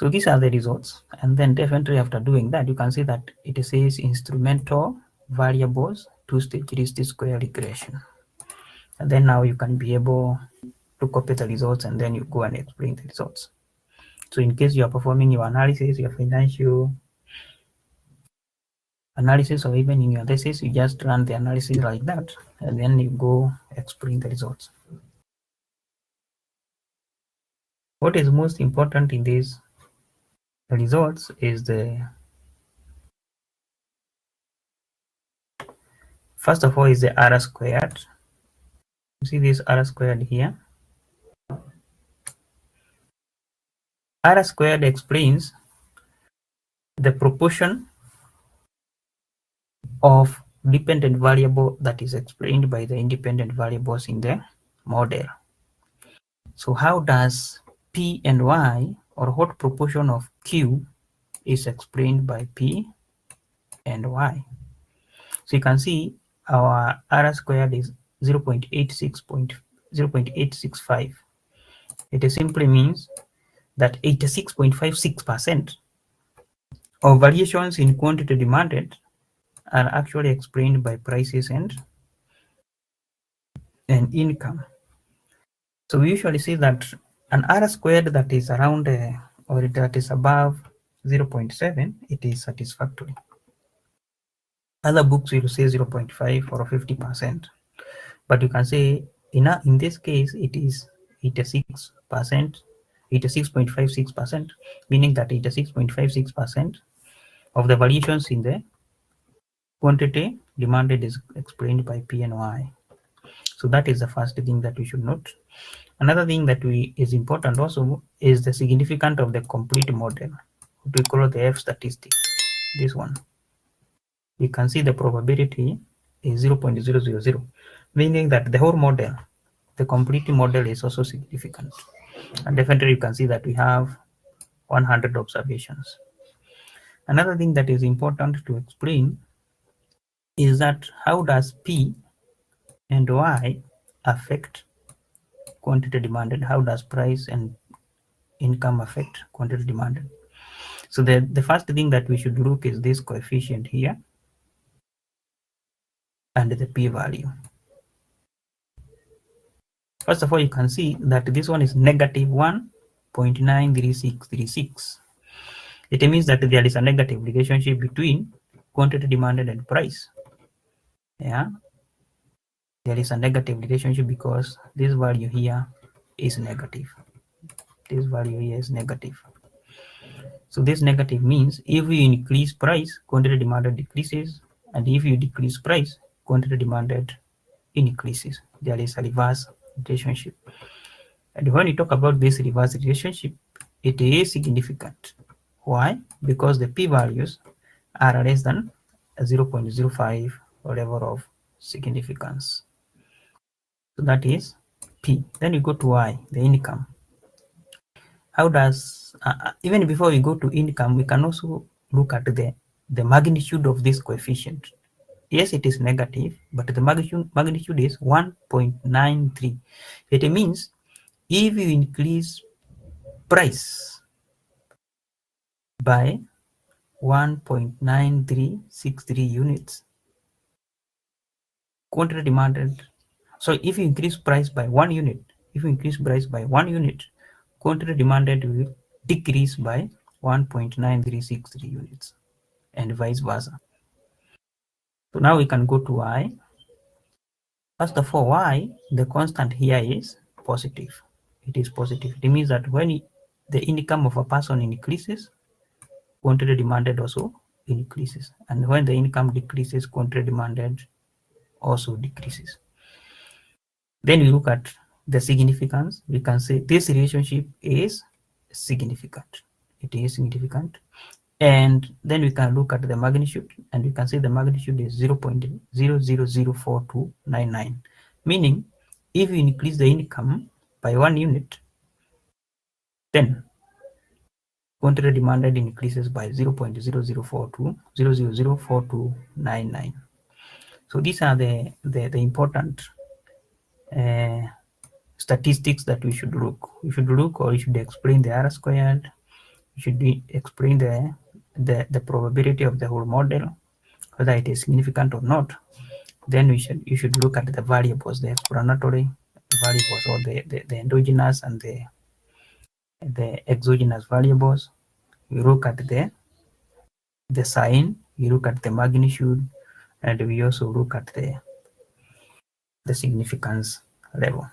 So these are the results, and then definitely after doing that, you can see that it says instrumental variables two-stage least square regression. And then now you can be able to copy the results and then you go and explain the results. So in case you are performing your analysis, your financial analysis, or even in your thesis, you just run the analysis like that, and then you go explain the results. What is most important in these results is first of all is the R squared. You see this R squared here. R squared explains the proportion of dependent variable that is explained by the independent variables in the model. So how does P and Y, or what proportion of Q is explained by P and Y? So you can see our R squared is 0.865. It simply means that 86.56% of variations in quantity demanded are actually explained by prices and income. So we usually see that an R squared that is around or that is above 0.7, it is satisfactory. Other books will say 0.5 or 50%, but you can say in this case it is 86%, 86.56%, meaning that 86.56% of the variations in the quantity demanded is explained by P and Y. So that is the first thing that we should note. Another thing that is important also is the significance of the complete model. We call the F statistics. This one. We can see the probability is 0.000, meaning that the whole model, the complete model, is also significant. And definitely you can see that we have 100 observations. Another thing that is important to explain is that how does P and Y affect quantity demanded? How does price and income affect quantity demanded? So the first thing that we should look is this coefficient here and the p-value. First of all, you can see that this one is negative 1.93636. It means that there is a negative relationship between quantity demanded and price. Yeah, there is a negative relationship because this value here is negative. This value here is negative. So this negative means if you increase price, quantity demanded decreases, and if you decrease price, quantity demanded increases. There is a reverse relationship. And when you talk about this reverse relationship, it is significant. Why? Because the p-values are less than 0.05 level of significance. So that is P. Then you go to Y, the income. How does, even before we go to income, we can also look at the magnitude of this coefficient. Yes, it is negative, but the magnitude is 1.93. It means if you increase price by 1.9363 units, quantity demanded. So if you increase price by 1 unit, quantity demanded will decrease by 1.9363 units, and vice versa. So now we can go to Y. First of all, Y, the constant here is positive. It is positive. It means that when the income of a person increases, quantity demanded also increases. And when the income decreases, quantity demanded also decreases. Then we look at the significance. We can say this relationship is significant. It is significant. And then we can look at the magnitude, and we can say the magnitude is 0.00042999, meaning if you increase the income by 1 unit, then quantity demanded increases by 0.004299. So these are the important statistics that we should look. We should look, or we should explain the R squared. We should explain the probability of the whole model, whether it is significant or not. Then you should look at the variables, the explanatory variables, or the endogenous and the exogenous variables. You look at the sign, you look at the magnitude, and we also look at the significance level.